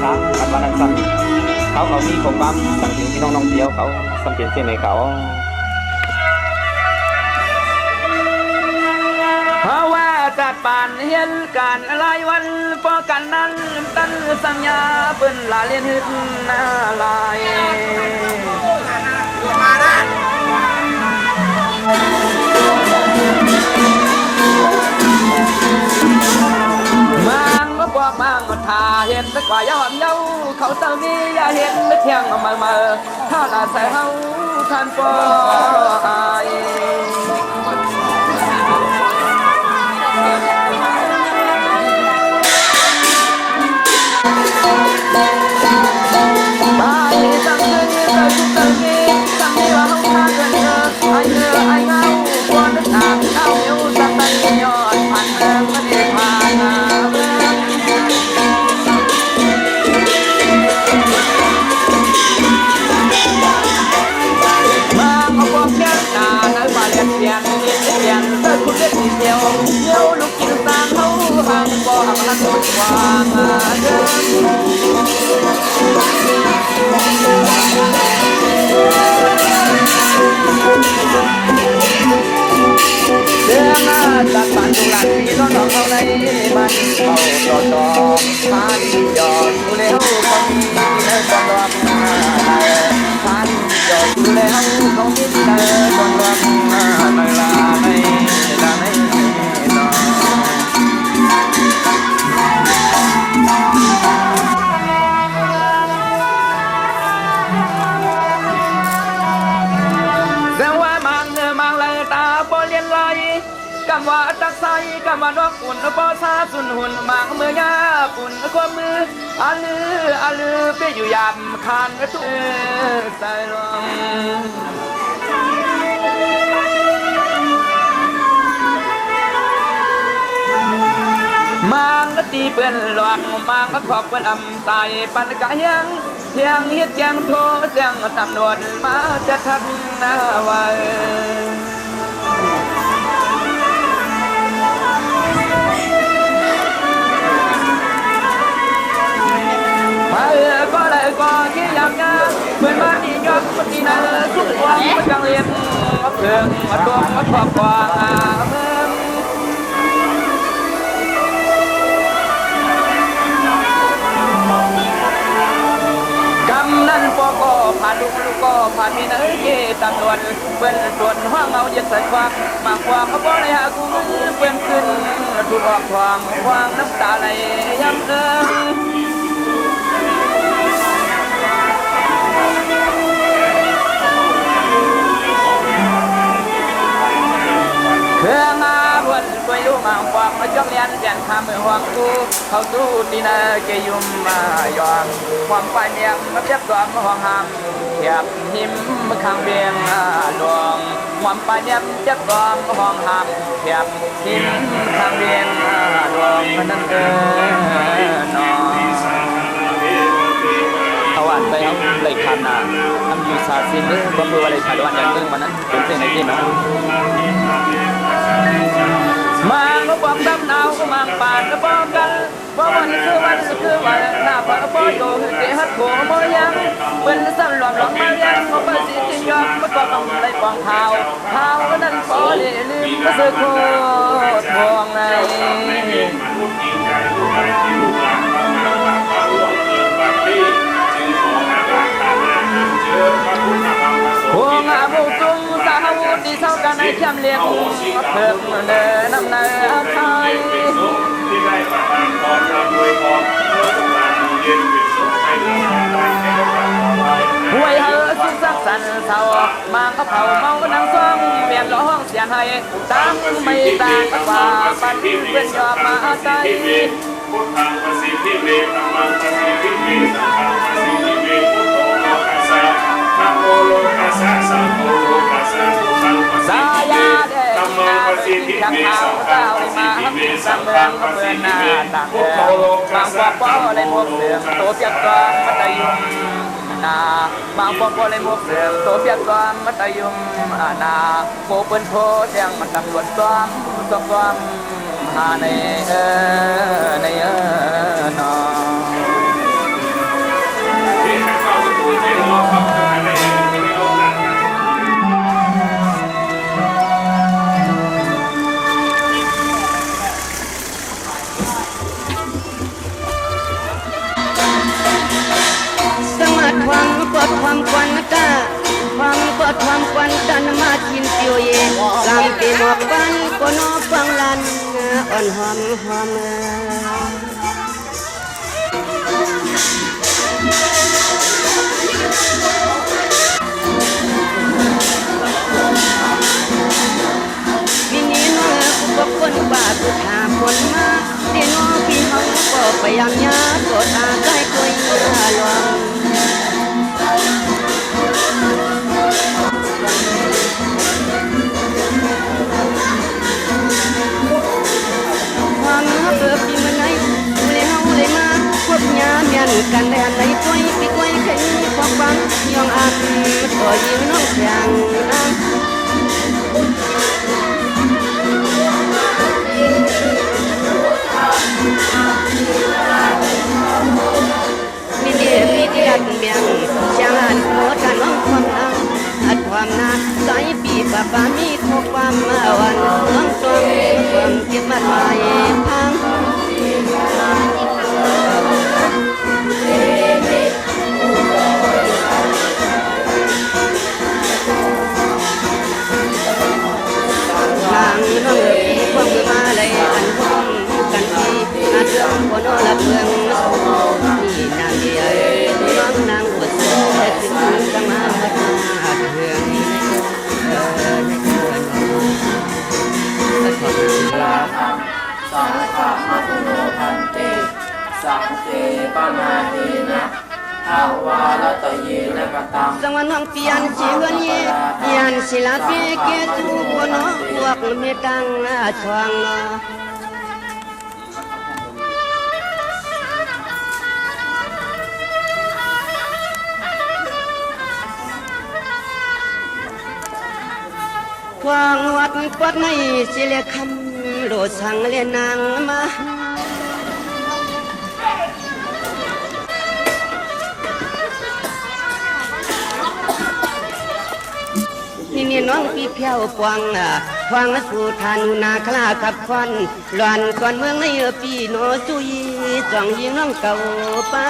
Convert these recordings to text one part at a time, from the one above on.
สร้างกันวันนั้นซ้ำเขามีความหวังสั่งถึงพี่น้องน้องเดียวเขาสำเร็จเส้นในเขาเพราะว่าจัดป่านเห็นการหลายวันพอกันนั้นตั้งสัญญาเปิ้นลาเลียนหึดหน้าลายมังก็บอกมังถ้าเห็นสักว่าย้อนเย้าเขาเศร้านี้อย่าเห็นไม่เที่ยงมาถ้าลาใส่เฮาท่านปอยตายตั้งคืนเกิดทุกตั้งนี้ตั้งนี้ว่าเฮาท่าเกินไอ้ไอ้เงาควรนึกทางเอาเหี้ยวสักตั้งยอดผ่านเมืองมันได้ผ่านมาเอาพวกแก้วตาในป่าเลี้ยงเสียงเลี้ยงเติร์ดคุณเล็กนิดเดียวเยี่ยวลูกกินตามเขาห่างบ่ห่างรักหมดความเดิมเรื่องจากบ้านตุลันพี่น้องเขาในบ้านเขาต่อผ่านยอดดูแล้วเขามีในตอนรอบผ่านยอดดูแล้วเขามีในตอนรอบในลาในกำว่าตักใส่กำว่านกอุ่นปอซาสุนหุ่นมังเมื่อยาปุ่นความมืออันลือไปอยู่ยามคานกระตุ้นใส่ลงมังก็ตีเปื่อนหลวงมังก็ขอบเปื่อนอำตายปันกะยังเที่ยงเฮ็ดแจงโทเสียงตำรวจมาจะทักหน้าไว้ก็เลยก็ที่อยากจะเหมือนบ้านที่ยอดมันที่นั่นสุดความมันกังเรียนเพื่อนมาตัวมาครอบครัวเมืองกำนั้นปอก็ผ่านลูกก็ผ่านมีเนื้อเย่ตำรวจเพื่อนตรวจห้องเอาเย็ดใส่ความมากกว่าเขาบอกเลยหากูเพื่อนขึ้นถูกออกความน้ำตาไหลย้ำเดิมเพื่อมาบวชไปอยู่มาฟังมาจ้องเลี้ยนเปลี่ยนคำเมื่อห่วงกูเขาตู้ตีนาเกยุมมายอมความไปเนียมมาเทียบตัวมาห้องห้ามเทียบหิมข้างเบียงหลวงความไปเนียมเทียบตัวมาห้องห้ามเทียบหิมข้างเบียงหลวงมันนั่นเกินนอเขาอ่านไปเขาเลยคันน่ะทำอยู่ซาซินเลยบำรุงอะไรขาดวันอย่างนึงมันนั้นเป็นเส้นไหนที่นะมังก็บอกดำหนาวก็มังป่านก็บอกกันเพราะวันคือวันหน้าป่าก็บอกโยเตะฮัดโขมยังเป็นสั่นหลอมมายังมาเป็นสิที่ยอมมาก็ต้องไล่ปองเท้านั้นพอเลยลืมก็สึกโคตรพวงเลยพวงอาบุตุงสาวุธที่เท่ากันในเข้มเลี้ยงเพิ่มเดินนำเนื้อไทยหวยเฮอสุดสักสันเสาบางก็เผาเมานั่งซ่องเวียนร้องเสียงให้ตั้งไม่ต่างกับว่าปันเป็นยอมมาใจพุทธังปสิทิเวธัมมังปสิทิเวสังฆังปสิทิเวพุทโธโลกัสสะนะโมโลกัสสะสังโฆโลกัสสะพุทธังปสิทิเวธัมมังปสิทิเวสังฆังปสิทิเวสังฆังปสิทิเวพุทโธโลกัสสะบางปอเลยหมวกเสือโตเสียกองมัตยุมนาบางปอเลยหมวกเสือโตเสียกองมัตยุมนาโปเปิลโพแดงมันตำรวจซ้อมในนอ ความปวดความควันกะความปวดความควันกันมากินเตียวเย่ลำปีหมอกปันก็นอฟังลันอ่อนหอมหอมมินิน้องก็คนว่ากูถามคนมาเดี๋ยวน้องพี่เขาก็พยายามยาก็ตาใกล้คุยลองความเปิดปีมันไหนเลยเฮาเลยมาพบยาเมียนกันแดนไหนก้อยปีก้อยแค่นี้ความฟังยองอันก็ยิงน้องเสียงน้ำมีเดียมีเดียดเมียงเชียงอันโคตรน้องความน้ำอัดความนาใส่ปีป้าป้ามีข้อความมาวันน้องตัวความคิดมาหมายพังนางน้องเอ๋ยความมือมาเลยอันพงกันทีอาเรื่องคนอละเมืองนี่นางเดียน้องนางหัวเสือถึงสมาหมดมาเถื่อนสังฆมัตุโนพันเตสังเกปนาเทนะภาวาลตเยนะกตังสังวันน้องเปียนชีเฮือนเยยันศิลาเปียเกตุคนอพวกเมตังชวงควางวัดปัดในสิเลคำโดสังเลนางมานี่น้องพี่เพียวปวังควางสู่ทานุนาคลาขับควันหลอนก่อนเมืองในปีโนจุยจ้องยิงน้องเก่าป้า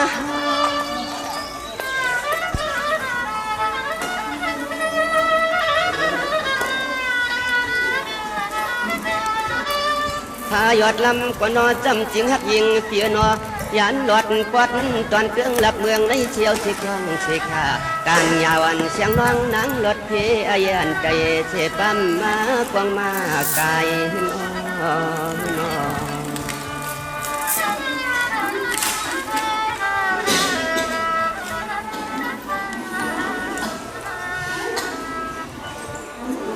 พายอดลำกว่านอจำจริงหักยิงเปียนอยันหลอดปอดตอนเครื่องหลับเมืองในเชียวสิคลองสิขากางยาวันเสียงน้องนางรถเพอายันใจเสปั๊มมากวางมาไกลนอ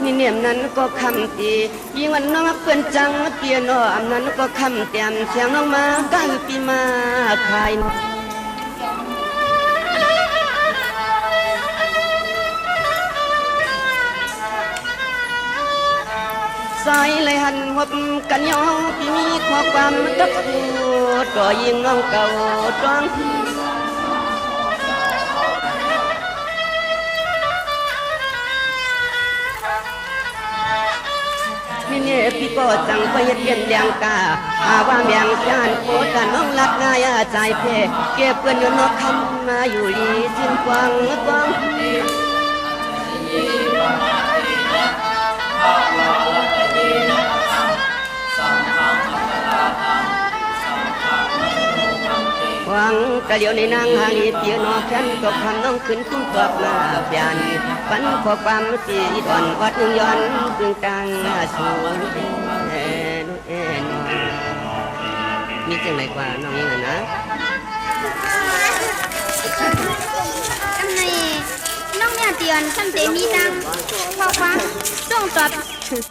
นี่เนียมนั้นก็คำตียิ่งวันน้องเพื่อนจังเปียโนอำนั้นก็คำเตียมเสียงน้องมาก้าวปีมาคายสายเลยหันหบกันยองปีมีข้อความตักหูตัวยิ่งน้องเก่าจ้องนี่พี่ก็จังไปเย็นเลี้ยงกาอาว่าเมียงจานโคตรน้องรักง่ายใจเพเก็บเพื่อนอยู่นอกคำมาอยู่ดีสิ้นกวางกวางหวังแต่เดี๋ยวในนางหาลีเปียนอแค้นก็คำน้องขึ้นคุ้มตอบมาเปลี่ยนปันขอความสีอ่อนวัดย้อนตึงกลางสูงมีจังไรกว่าน้องยังไงนะกำในน้องเนี่ยเตียนซ้ำเตมีตังพอความส่งตอบ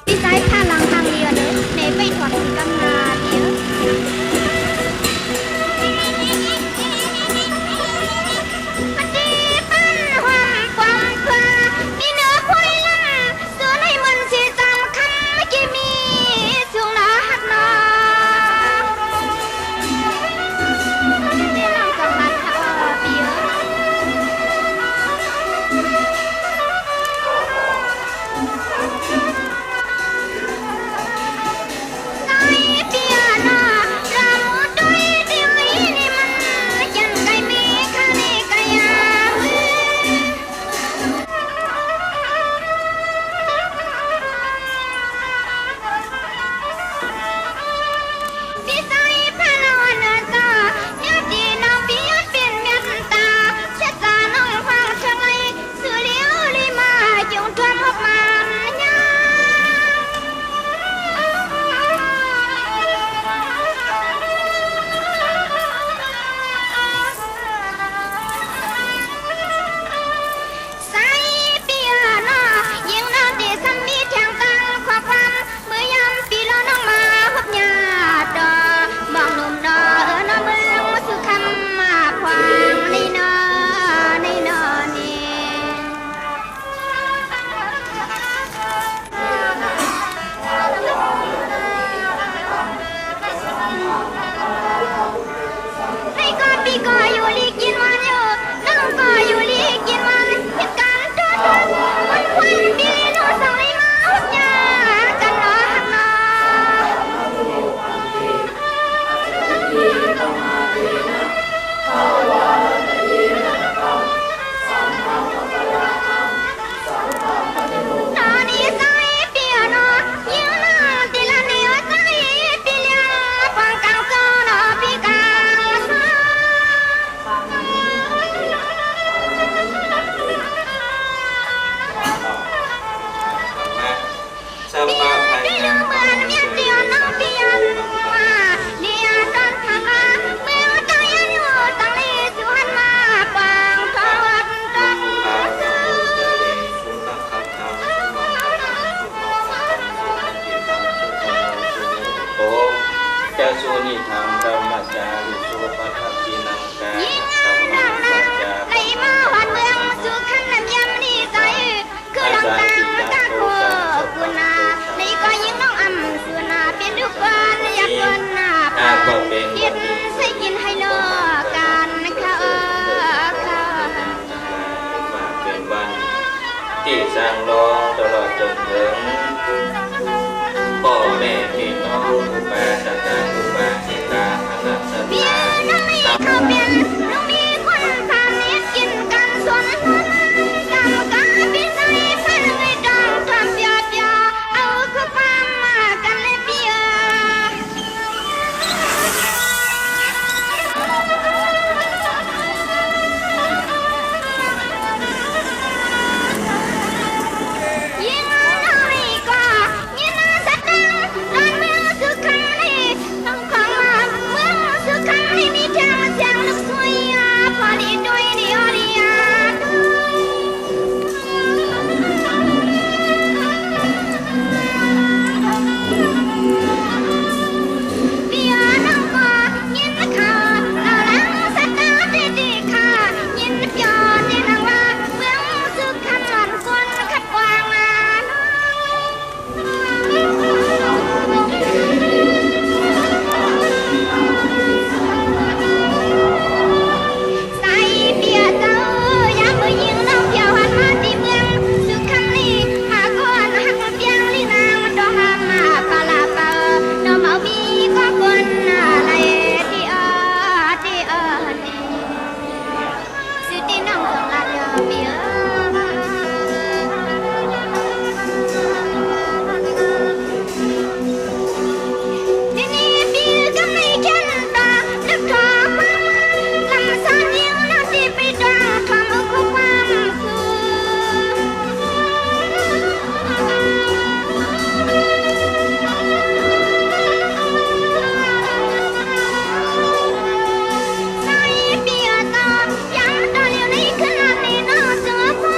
ดีไซน์ข้าหลังทางเรียนเลยในไปถอนกำนาเดียวปี หังธรรมจาริสุปัฏฐกินังกา ยิ่ง ธรร งาม มั ดั ง ง สั นั้น จจา ไหลมาหอดเมืองสู่ขันน้ำยำนี่ใจคือลำตางกาโคกุนาในก็ยิ่งน้องอำสุนาเป็นทุกคนอยากคนหน้าผาเพียนใส่กินให้นอกันค่ะค่ะ ว่าเป็นวันที่สร้างรองตลอดจนถึงพ่อแม่พี่น้องอุบาสกอุบาสิกาคณะสัต เพีย ยา น้องไม่เข้าเปลี่ยนน้องมีคนพาเนี้ยกินกันสนกำกาพี่ใส่เพื่อนไม่ต้องทำเปียเปียเอาข้อความมากันเลยเปีย ยิ่งน้อยกว่ายิ่งสัตว์ตอนเมื่อสุขขังนี้ต้องของมาเมื่อสุขขังนี้มีเจ้าเสียงลูกสวยพอดีด้วยดีอดีอาเปียน้องก็ยิ่งข่าวเราลังสัตว์ดีค่ะยิ่งเปียที่นางว่าเมื่อสุขขังมันคนขัดกวางมา ใส่เปียเจ้ายามมือยิงน้องเพียวหันมาที่เมืองสุขันลีหาก้อนหักเปียงลีนางดอกหามาปลาลาเปาน้องเมามีก็คนอะไรที่ที่ที่สุดที่น้องต้องลาเดียวเปีย นี่นี่ปีก็ไม่แค่นั้นตานึกขอความลำสานยิ่งน่าที่ไปดังความเอาความสุขใส่เปียตอนยังตอนอยู่ในขนาดนี้น่าเจอพ่อ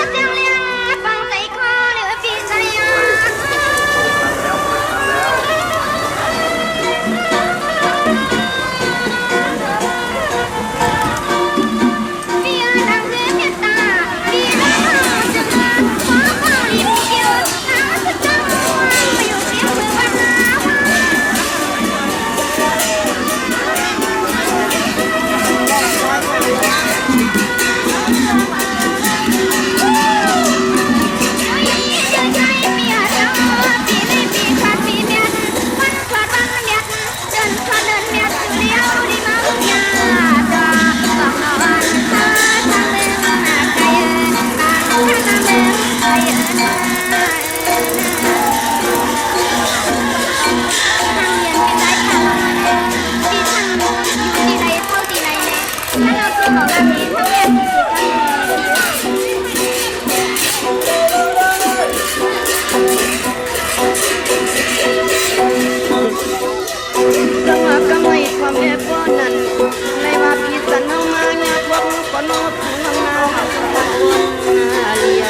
เสียงเลี้ยงฟังใจคอเหลือปีใจอ่ะ เปียดังคือเมตตาเปียดังจะมาขอความริบเกี่ยวหาสักจังไม่อยู่เพียงมือวันนาใจใจเปียดังปีนี้ปีขาดปีเมียนวันขาดวันเมียนเดินขาดเดินเมียนเลี้ยวดีมาบุญญาจาบอกนอนเธอทางเมืองนาไกลทางเมืองไกลทางเย็นเป็นไรทางที่ทางอยู่ที่ใดเท่าที่ใดถ้าเราคือของเรานี้ทั้งแยกจังหวะก็ไม่ความเอฟนั้นในว่าพี่สันเอามาญาติพวกก็นอบถึงน้องนาตะโกนเลีย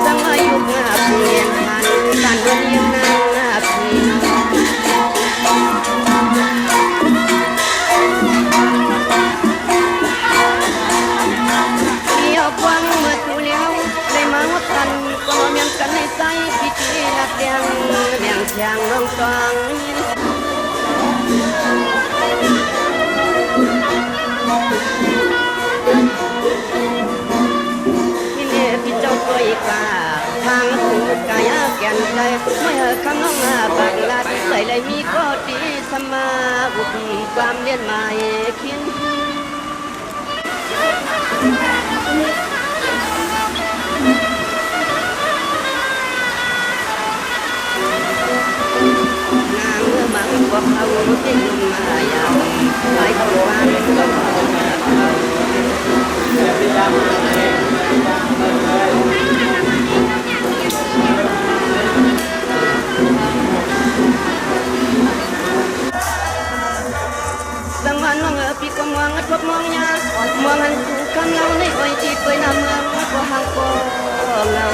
จังว่ายุคงาเปลี่ยนผ่านการเดินยังนางพี่น้องเกี่ยวกวางเมื่อถูแล้วได้มาวัดกันก็เมียนกันในใจพิธีรักเดียงเลี้ยงเชียงน้องตองพี่เล่พี่เจ้าตัวอีกาทางถูกกายแก่นใจเมื่อคำน้องมาบางลาดเลยมีก็ดีสมาอุปความเลียนหมายคิน นางเมื่อมังพวกเขาที่ลุมมายาวหลายคนวานก็สังวันน้องพี่ก็มองทบมองยามองหัน คำเราในอ้อยที่เปื่อยน้ำเมืองก็ห่างก็เรา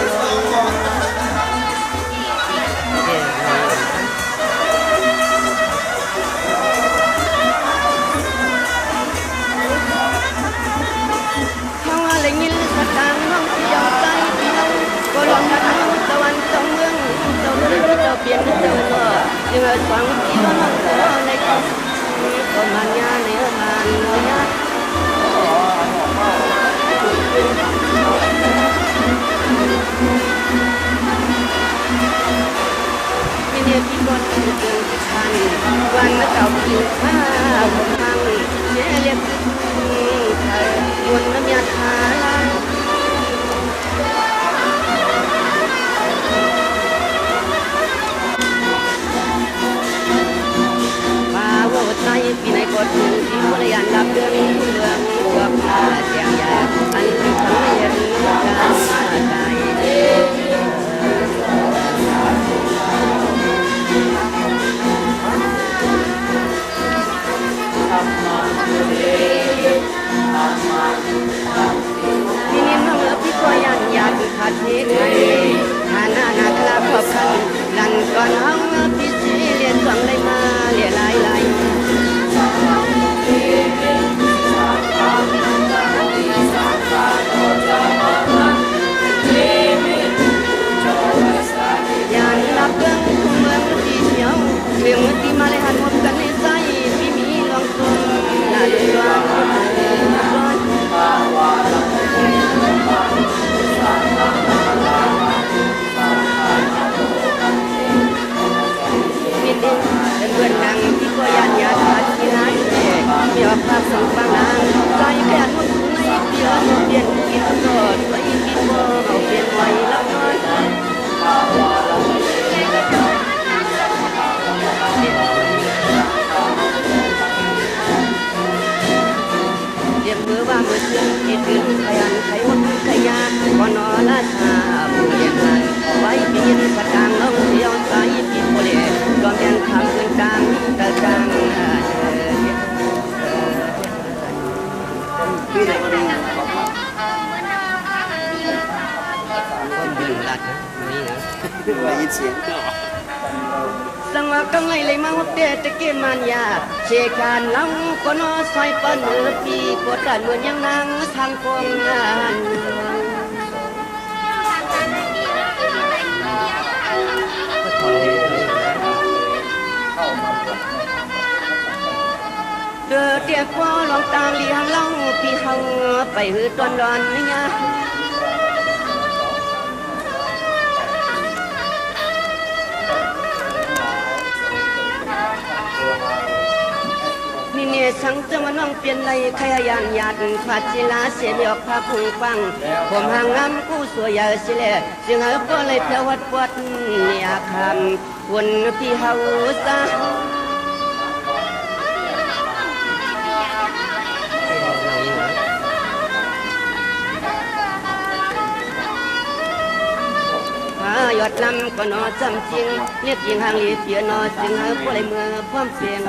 เขาอะไรยินสักทางน้องเที่ยวใจเที่ยวก็ลองนัดน้องตะวันเจ้าเมืองเจ้าเมืองเจ้าเปลี่ยนเจ้าเนาะยังไงฟังที่น้องขอในคำก็มันยาในมันน้อยยามีเนี่ยพี่ก็ตื่นตื่นทันวันมาเจ้าผิวผ้าผมพังเสียเรียกใครวนน้ำยาทาลังป่าโวใจพี่ในกดมือที่บริยานรับเรื่องเรื่องตัวผ้าเสียงยาอันที่ทำให้เห็นการมาใจพี่นิ่มน้องเอ๋พี่ก็ยันอยากขาดเทไงหาหน้าหน้าคลาขอบคันดันก่อนห้องพี่ชีเรียนสองเลยมาเรียนหลายยันรับเรื่องทุ่งเมืองที่เชียวเรื่องที่มาเลยหันหมดกันในใจพี่มีลองทนหน้าดูร้อนมินดินเป็นเพื่อนนางที่ก็ยันยาขาดที่ร้านเด็กมีออกภาพสองฟังนางใจแก่หมดในเปียกเปลี่ยนกินกอดไปกินบ่เอาเปลี่ยนไว้แล้วน้อยเรียมมือว่ามือเชื่อที่ถึงขยันไขวัดขยาก่อนนอนละชาผู้เย็นมันไว้ปีนกระตังน้องเสียวใสปีโพเลก็ยังทำเงินกลางตะกังพี่ไหนก็ดีคนดึงลัดนี่นะได้ยินเสียงสังวากำไงเลยมาว่าเปียตะเกียมันยาเชการน้องก็นอซอยปนเนือปีปวดกันเหมือนยังนางทางกองงานเดือดเดียกว่าลองตาเลี้ยงเล่าพี่เฮาไปหือตอนร้อนนี่ยนี่เนี่ยสังจะมาน้องเปลี่ยนไรขยันหยาดขาดศิลาเสียเดียวพาพุงฟังผมห่างงามกู้สวยใหญ่สิแลเสียงเฮาก็เลยเพียววัดปวดเนี่ยคำวนพี่เฮาซะยอดลำก็นอจำจริงเรียกยิงห่างลีเปียนอจึงหาผู้ใดเมื่อพร้อมเสียง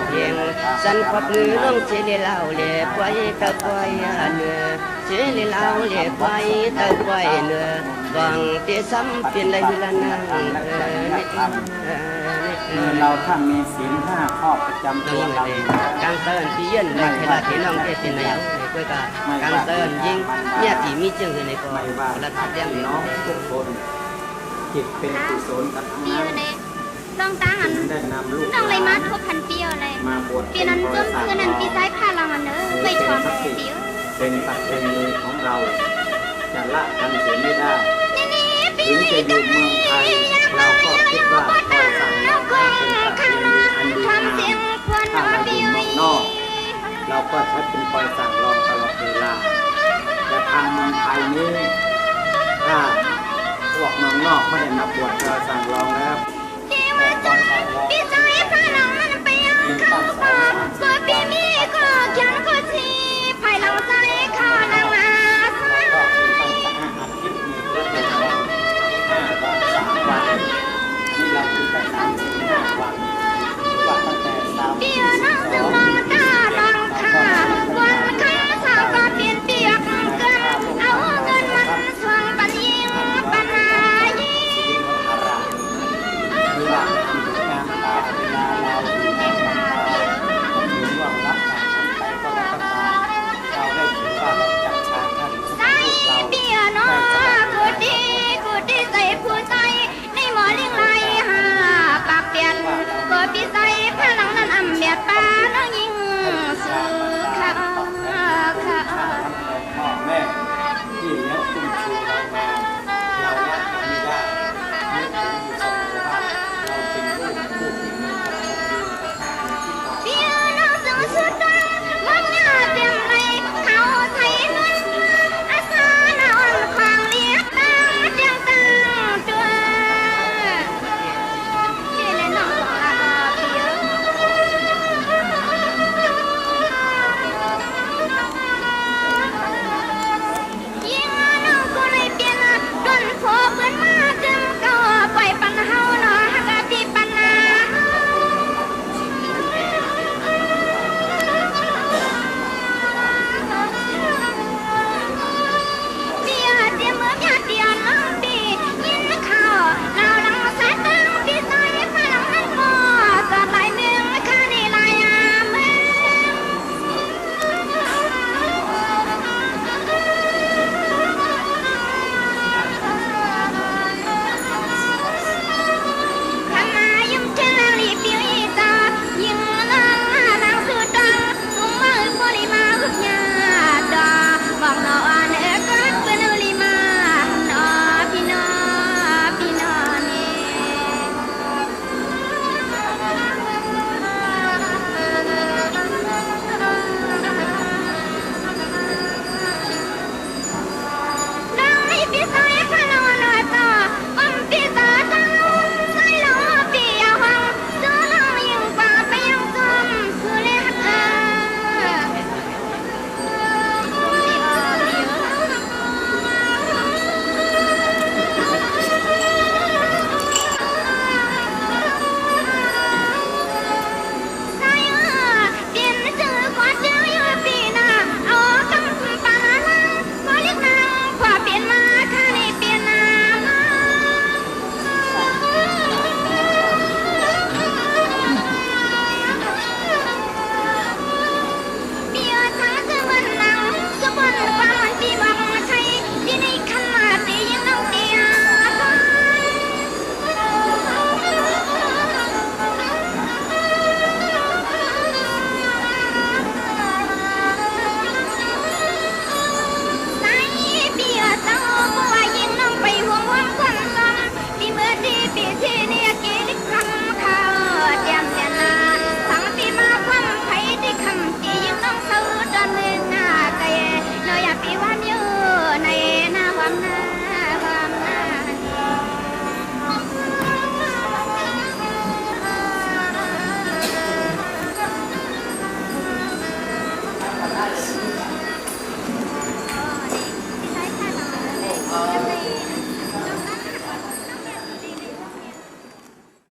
เพียงสันขอบมือน้องเชลีเล่าเล่ไว้ตะไคร้เนื้อเชลีเล่าเล่ไว้ตะไคร้เนื้อวังเตะซ้ำเปลี่ยนไรละนางเราถ้ามีศีลห้าข้อประจำตัวเราการเตือนพี่เย็นในเวลาที่น้องเทศน์ในเพื่อการเตือนยิงเนี่ยที่มีจึงในกองและทัดเลี้ยงน้องทุกคนจิตเป็นกุศลกับทั้งนั้นลองตาหันได้นำลูกต้องเลยมาทบพันเปียวเลยมาบวชเปียนั้นจมเพื่อนั้นปีซ้ายพาเรามันเนอะไม่ชอนเปียวเป็นปัจจัยของเราจะละกันเสียไม่ได้ถึงจะอยู่เมืองไทยเราก็คิดว่าเราสั่งเราเป็นปัจจัยอันดีงามถ้าเราอยู่เมืองนอกเราก็ใช้เป็นคอยสั่งลองตลอดเวลาแต่ทางเมืองไทยนี้ถ้าพวกเมืองนอกไม่ได้มาบวชเราสั่งลองแล้ว